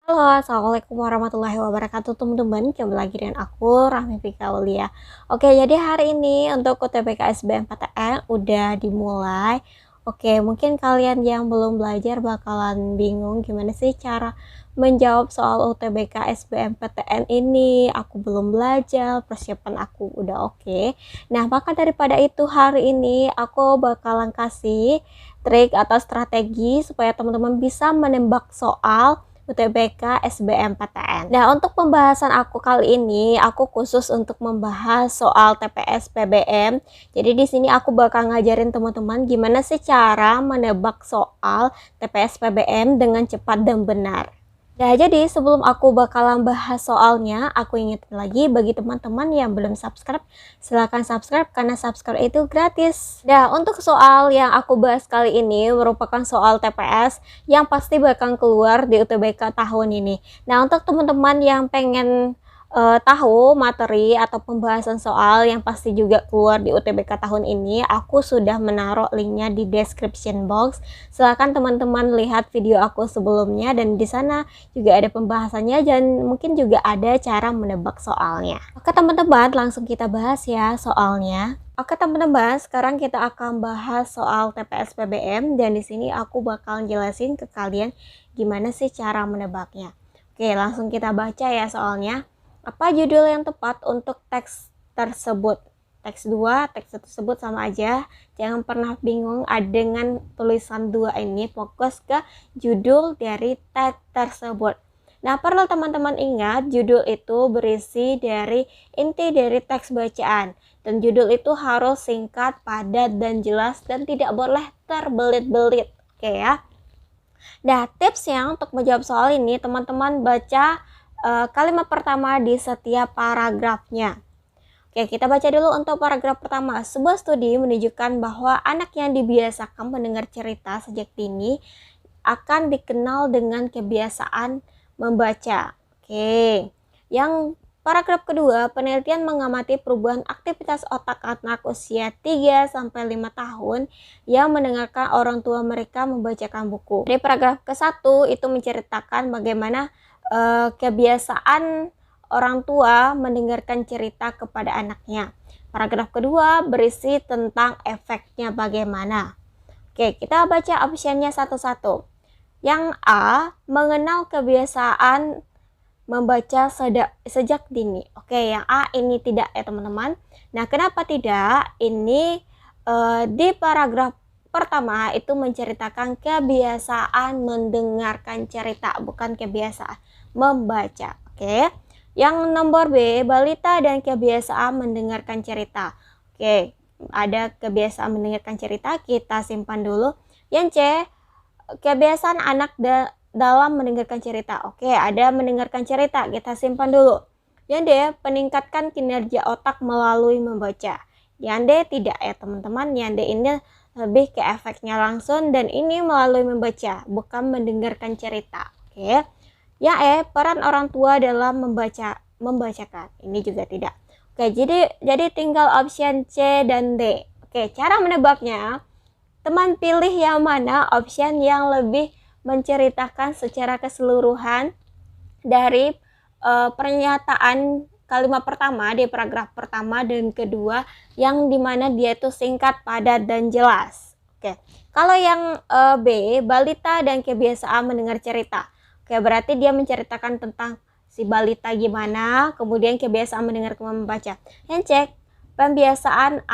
Halo, assalamualaikum warahmatullahi wabarakatuh teman-teman. Kembali lagi dengan aku Rahmi Fika Aulia. Oke, jadi hari ini untuk UTBK SBMPTN udah dimulai. Oke, mungkin kalian yang belum belajar bakalan bingung gimana sih cara menjawab soal UTBK SBMPTN ini. Aku belum belajar, persiapan aku udah oke. Nah, maka daripada itu hari ini aku bakalan kasih trik atau strategi supaya teman-teman bisa menembak soal UTBK SBMPTN. Nah, untuk pembahasan aku kali ini, aku khusus untuk membahas soal TPS PBM. Jadi di sini aku bakal ngajarin teman-teman gimana sih cara menebak soal TPS PBM dengan cepat dan benar. Nah, jadi sebelum aku bakalan bahas soalnya, aku ingetin lagi bagi teman-teman yang belum subscribe, silahkan subscribe karena subscribe itu gratis. Nah, untuk soal yang aku bahas kali ini merupakan soal TPS yang pasti bakal keluar di UTBK tahun ini. Nah, untuk teman-teman yang pengen tahu materi atau pembahasan soal yang pasti juga keluar di UTBK tahun ini, aku sudah menaruh linknya di description box. Silahkan teman-teman lihat video aku sebelumnya dan di sana juga ada pembahasannya dan mungkin juga ada cara menebak soalnya. Oke teman-teman, langsung kita bahas ya soalnya. Oke teman-teman, sekarang kita akan bahas soal TPS PBM dan di sini aku bakal jelasin ke kalian gimana sih cara menebaknya. Oke, langsung kita baca ya soalnya. Apa judul yang tepat untuk teks tersebut? Teks 2, teks tersebut sama aja. Jangan pernah bingung dengan tulisan 2 ini, fokus ke judul dari teks tersebut. Nah, perlu teman-teman ingat, judul itu berisi dari inti dari teks bacaan. Dan judul itu harus singkat, padat, dan jelas, dan tidak boleh terbelit-belit. Oke ya. Nah, tipsnya untuk menjawab soal ini, teman-teman baca kalimat pertama di setiap paragrafnya. Oke, kita baca dulu untuk paragraf pertama. Sebuah studi menunjukkan bahwa anak yang dibiasakan mendengar cerita sejak dini akan dikenal dengan kebiasaan membaca. Oke. Yang paragraf kedua, penelitian mengamati perubahan aktivitas otak anak usia 3-5 tahun yang mendengarkan orang tua mereka membacakan buku. Di paragraf ke-1 itu menceritakan bagaimana kebiasaan orang tua mendengarkan cerita kepada anaknya. Paragraf kedua berisi tentang efeknya bagaimana. Oke, kita baca optionnya satu-satu. Yang A, mengenal kebiasaan membaca sejak dini. Oke, yang A ini tidak ya teman-teman. Nah, kenapa tidak? Ini di paragraf pertama itu menceritakan kebiasaan mendengarkan cerita, bukan kebiasaan membaca. Oke. Yang nomor B, balita dan kebiasaan mendengarkan cerita. Oke, ada kebiasaan mendengarkan cerita, kita simpan dulu. Yang C, kebiasaan anak dalam mendengarkan cerita. Oke, ada mendengarkan cerita, kita simpan dulu. Yang D, peningkatkan kinerja otak melalui membaca. Yang D tidak ya teman-teman. Yang D ini lebih ke efeknya langsung dan ini melalui membaca, bukan mendengarkan cerita. Oke. Yang E, peran orang tua dalam membacakan. Ini juga tidak. Oke, jadi tinggal option C dan D. Oke, cara menebaknya, teman pilih yang mana option yang lebih menceritakan secara keseluruhan dari pernyataan kalimat pertama di paragraf pertama dan kedua yang dimana dia itu singkat, padat, dan jelas. Oke, kalau yang B, balita dan kebiasaan mendengar cerita. Oke, berarti dia menceritakan tentang si balita gimana, kemudian kebiasaan mendengar membaca. Yang cek, pembiasaan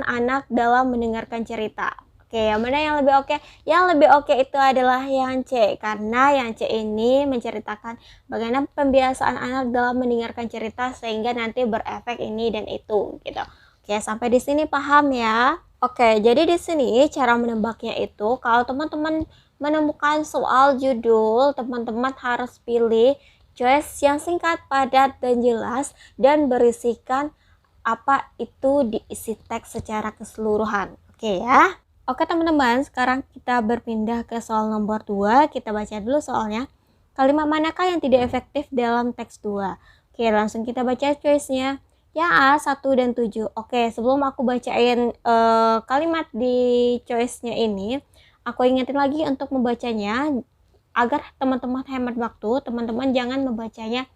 anak dalam mendengarkan cerita. Oke, yang mana yang lebih oke? Yang lebih oke itu adalah yang C, karena yang C ini menceritakan bagaimana pembiasaan anak dalam mendengarkan cerita sehingga nanti berefek ini dan itu gitu. Oke, sampai di sini paham ya? Oke, jadi di sini cara menebaknya itu kalau teman-teman menemukan soal judul, teman-teman harus pilih choice yang singkat, padat, dan jelas dan berisikan apa itu diisi teks secara keseluruhan. Oke ya. Oke teman-teman, sekarang kita berpindah ke soal nomor 2. Kita baca dulu soalnya. Kalimat manakah yang tidak efektif dalam teks 2? Oke, langsung kita baca choice-nya. Yang A, 1 dan 7. Oke, sebelum aku bacain kalimat di choice-nya ini, aku ingetin lagi untuk membacanya. agar teman-teman hemat waktu, teman-teman jangan membacanya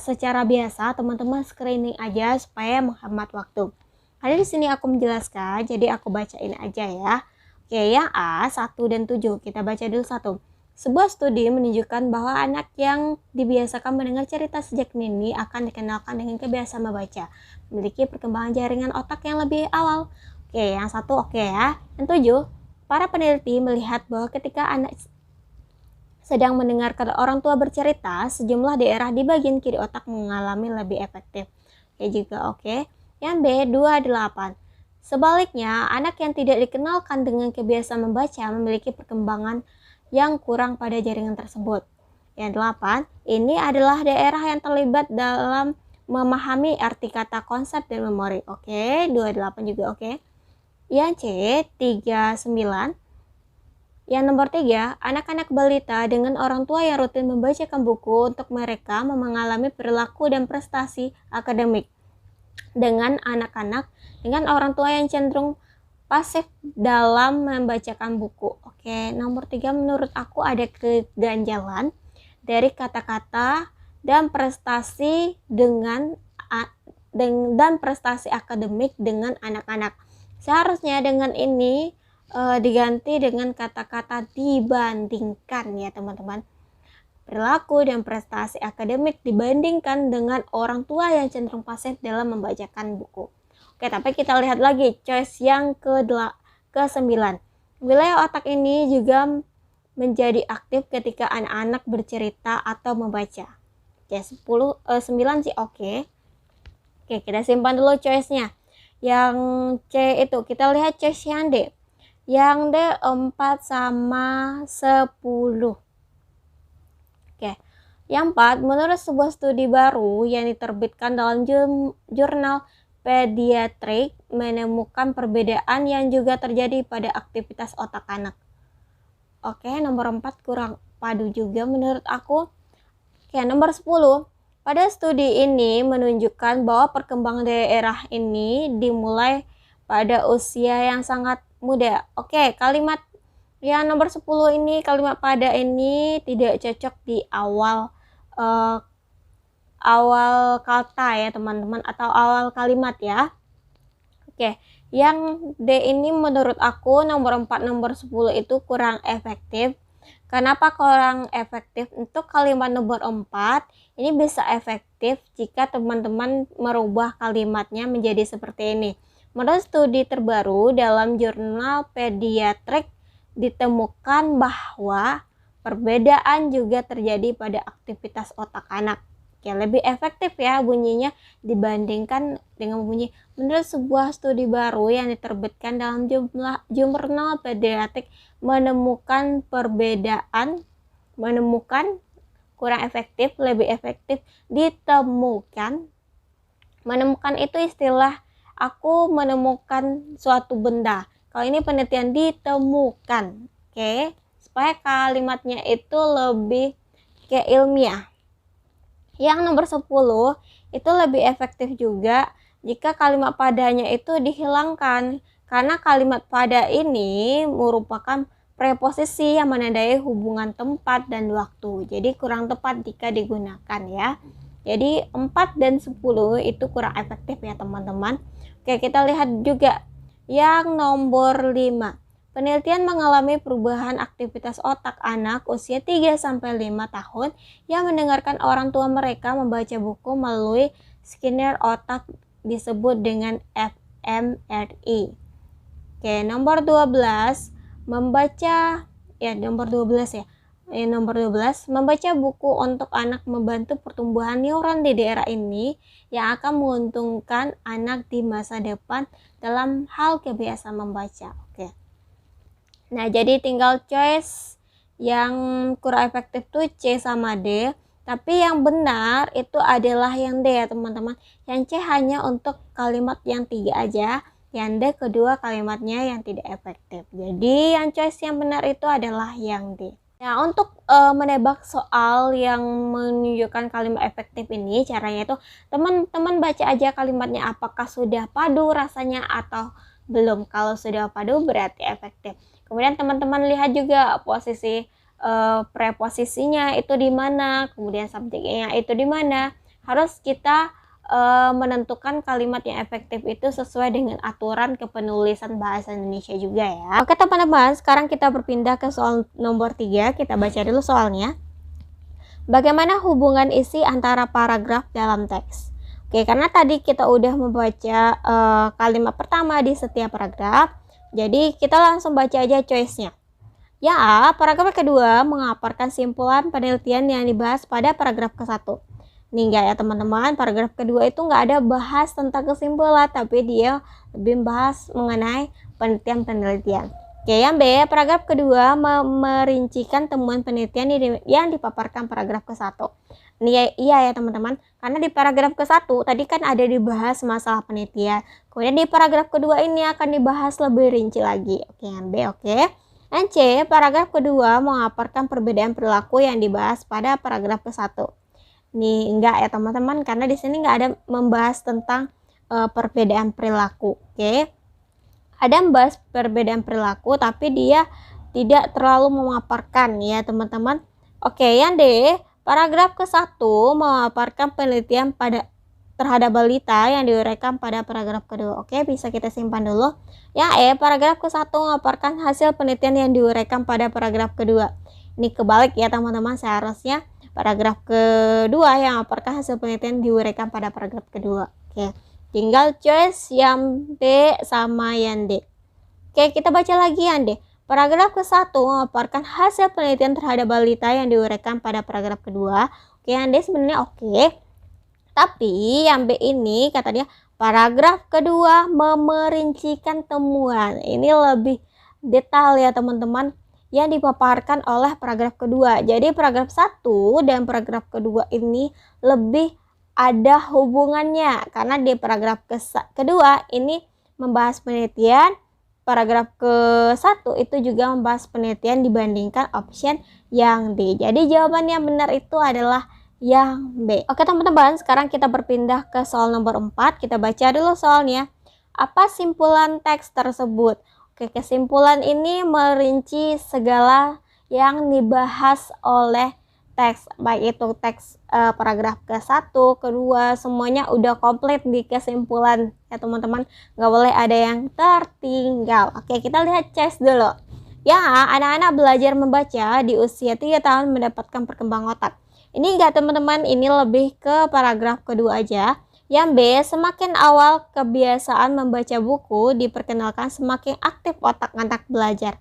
secara biasa, teman-teman screening aja supaya menghemat waktu. Ada di sini aku menjelaskan, jadi aku bacain aja ya. Oke, yang A, 1 dan 7. Kita baca dulu 1. Sebuah studi menunjukkan bahwa anak yang dibiasakan mendengar cerita sejak dini akan dikenalkan dengan kebiasaan membaca, memiliki perkembangan jaringan otak yang lebih awal. Oke, yang 1 oke ya. Yang 7, para peneliti melihat bahwa ketika anak sedang mendengarkan orang tua bercerita, sejumlah daerah di bagian kiri otak mengalami lebih efektif. Oke juga oke. Yang B, 28. Sebaliknya, anak yang tidak dikenalkan dengan kebiasaan membaca memiliki perkembangan yang kurang pada jaringan tersebut. Yang 8, ini adalah daerah yang terlibat dalam memahami arti kata, konsep, dan memori. Oke, 28 juga oke. Yang C, 39. Yang nomor 3, anak-anak balita dengan orang tua yang rutin membacakan buku untuk mereka mengalami perilaku dan prestasi akademik dengan anak-anak dengan orang tua yang cenderung pasif dalam membacakan buku. Oke, nomor 3 menurut aku ada keganjalan dari kata-kata dan prestasi dan prestasi akademik dengan anak-anak. Seharusnya dengan ini diganti dengan kata-kata dibandingkan ya teman-teman. Perilaku dan prestasi akademik dibandingkan dengan orang tua yang cenderung pasif dalam membacakan buku. Oke, tapi kita lihat lagi choice yang ke-9. Wilayah otak ini juga menjadi aktif ketika anak-anak bercerita atau membaca. Oke, 9 sih oke. Oke, kita simpan dulu choice-nya. Yang C itu kita lihat choice yang D. Yang D 4 sama 10. Oke. Yang 4, menurut sebuah studi baru yang diterbitkan dalam jurnal Pediatric menemukan perbedaan yang juga terjadi pada aktivitas otak anak. Oke, nomor 4 kurang padu juga menurut aku. Oke, nomor 10. Pada studi ini menunjukkan bahwa perkembangan daerah ini dimulai pada usia yang sangat muda. Oke, kalimat yang nomor 10 ini, kalimat pada ini tidak cocok di awal kata ya teman-teman, atau awal kalimat ya. Oke, yang D ini menurut aku nomor 4, nomor 10 itu kurang efektif. Kenapa kurang efektif? Untuk kalimat nomor 4 ini bisa efektif jika teman-teman merubah kalimatnya menjadi seperti ini. Menurut studi terbaru dalam jurnal Pediatric ditemukan bahwa perbedaan juga terjadi pada aktivitas otak anak. Oke, lebih efektif ya bunyinya dibandingkan dengan bunyi menurut sebuah studi baru yang diterbitkan dalam jurnal Pediatric menemukan kurang efektif, lebih efektif ditemukan. Menemukan itu istilah aku menemukan suatu benda. Kalau ini penelitian ditemukan. Oke, supaya kalimatnya itu lebih kayak ilmiah. Yang nomor 10 itu lebih efektif juga jika kalimat padanya itu dihilangkan, karena kalimat pada ini merupakan preposisi yang menandai hubungan tempat dan waktu. Jadi kurang tepat jika digunakan ya. Jadi 4 dan 10 itu kurang efektif ya teman-teman. Oke, kita lihat juga yang nomor 5. Penelitian mengalami perubahan aktivitas otak anak usia 3-5 tahun yang mendengarkan orang tua mereka membaca buku melalui skener otak disebut dengan fMRI. Oke, nomor 12 membaca membaca buku untuk anak membantu pertumbuhan neuron di daerah ini yang akan menguntungkan anak di masa depan dalam hal kebiasaan membaca. Oke. Nah, jadi tinggal choice yang kurang efektif tuh C sama D, tapi yang benar itu adalah yang D ya teman-teman. Yang C hanya untuk kalimat yang 3 aja, yang D kedua kalimatnya yang tidak efektif. Jadi yang choice yang benar itu adalah yang D. Nah, untuk menebak soal yang menunjukkan kalimat efektif ini, caranya itu teman-teman baca aja kalimatnya apakah sudah padu rasanya atau belum. Kalau sudah padu berarti efektif. Kemudian teman-teman lihat juga posisi preposisinya itu di mana, kemudian subjeknya itu di mana. Harus kita menentukan kalimat yang efektif itu sesuai dengan aturan kepenulisan bahasa Indonesia juga ya. Oke teman-teman, sekarang kita berpindah ke soal nomor 3. Kita baca dulu soalnya. Bagaimana hubungan isi antara paragraf dalam teks? Oke, karena tadi kita udah membaca kalimat pertama di setiap paragraf, jadi kita langsung baca aja choice-nya. Ya, paragraf kedua mengaparkan simpulan penelitian yang dibahas pada paragraf ke-1. Nih enggak ya teman-teman, paragraf kedua itu nggak ada bahas tentang kesimpulan, tapi dia lebih membahas mengenai penelitian-penelitian. Oke, yang B, paragraf kedua merincikan temuan penelitian yang dipaparkan paragraf ke-1. Ini iya ya teman-teman, karena di paragraf ke-1 tadi kan ada dibahas masalah penelitian. Kemudian di paragraf kedua ini akan dibahas lebih rinci lagi. Oke, yang B, oke. Yang C, paragraf kedua mengaparkan perbedaan perilaku yang dibahas pada paragraf ke-1. Nih enggak ya teman-teman, karena di sini enggak ada membahas tentang perbedaan perilaku. Oke. Ada membahas perbedaan perilaku tapi dia tidak terlalu memaparkan ya teman-teman. Oke, yang D, paragraf ke-1 memaparkan penelitian terhadap balita yang diuraikan pada paragraf kedua. Oke, bisa kita simpan dulu. Yang E, paragraf ke-1 memaparkan hasil penelitian yang diuraikan pada paragraf kedua. Ini kebalik ya teman-teman, seharusnya paragraf kedua yang memaparkan hasil penelitian diuraikan pada paragraf kedua. Oke, tinggal choice yang D sama yang D. Oke, kita baca lagi yang D. Paragraf ke-1 memaparkan hasil penelitian terhadap balita yang diuraikan pada paragraf kedua. Oke, yang D sebenarnya oke. Tapi yang B ini kata dia paragraf kedua memerincikan temuan. Ini lebih detail ya teman-teman yang dipaparkan oleh paragraf kedua. Jadi paragraf 1 dan paragraf kedua ini lebih ada hubungannya karena di paragraf kedua ini membahas penelitian, paragraf ke-1 itu juga membahas penelitian dibandingkan option yang D. Jadi jawaban yang benar itu adalah yang B. Oke teman-teman, sekarang kita berpindah ke soal nomor 4. Kita baca dulu soalnya. Apa simpulan teks tersebut? Oke, kesimpulan ini merinci segala yang dibahas oleh teks, baik itu teks paragraf ke-1, kedua, semuanya udah komplit di kesimpulan ya teman-teman, nggak boleh ada yang tertinggal. Oke, kita lihat choice dulu. Ya, anak-anak belajar membaca di usia 3 tahun mendapatkan perkembangan otak. Ini enggak teman-teman, ini lebih ke paragraf kedua aja. Yang B, semakin awal kebiasaan membaca buku diperkenalkan semakin aktif otak anak belajar.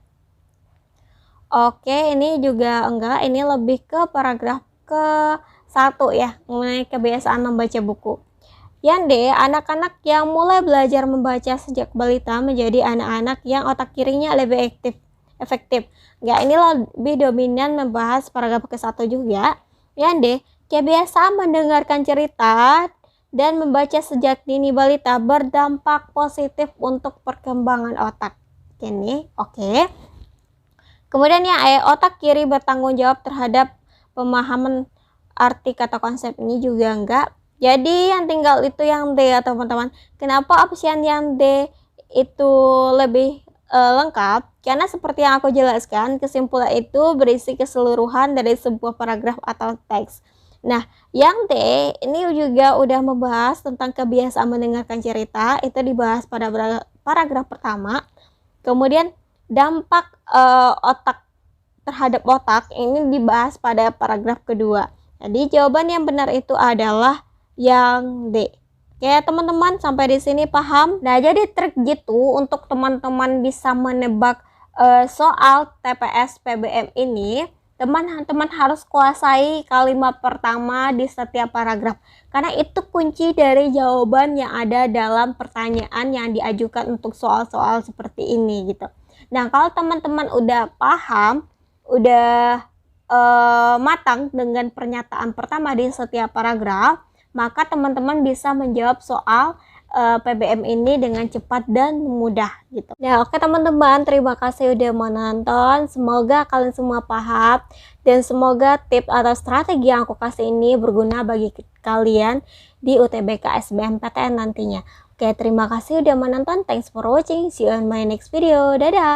Oke, ini juga enggak, ini lebih ke paragraf ke-1 ya, mengenai kebiasaan membaca buku. Yang D, anak-anak yang mulai belajar membaca sejak balita menjadi anak-anak yang otak kirinya lebih efektif. Enggak, ini lebih dominan membahas paragraf ke-1 juga. Yang D, kebiasaan mendengarkan cerita dan membaca sejak dini balita berdampak positif untuk perkembangan otak. Ini oke. Kemudian yang E, otak kiri bertanggung jawab terhadap pemahaman arti kata konsep. Ini juga enggak. Jadi yang tinggal itu yang D ya teman-teman. Kenapa option yang D itu lebih lengkap? Karena seperti yang aku jelaskan, kesimpulan itu berisi keseluruhan dari sebuah paragraf atau teks. Nah, yang D ini juga udah membahas tentang kebiasaan mendengarkan cerita, itu dibahas pada paragraf pertama. Kemudian dampak otak terhadap otak ini dibahas pada paragraf kedua. Jadi jawaban yang benar itu adalah yang D. Oke teman-teman, sampai di sini paham? Nah, jadi trik gitu untuk teman-teman bisa menebak soal TPS PBM ini, teman-teman harus kuasai kalimat pertama di setiap paragraf, karena itu kunci dari jawaban yang ada dalam pertanyaan yang diajukan untuk soal-soal seperti ini gitu. Nah, kalau teman-teman udah paham, udah matang dengan pernyataan pertama di setiap paragraf, maka teman-teman bisa menjawab soal PBM ini dengan cepat dan mudah gitu. Nah, oke teman-teman, terima kasih udah menonton. Semoga kalian semua paham dan semoga tips atau strategi yang aku kasih ini berguna bagi kalian di UTBK SBMPTN nantinya. Oke, terima kasih udah menonton. Thanks for watching. See you on my next video. Dadah.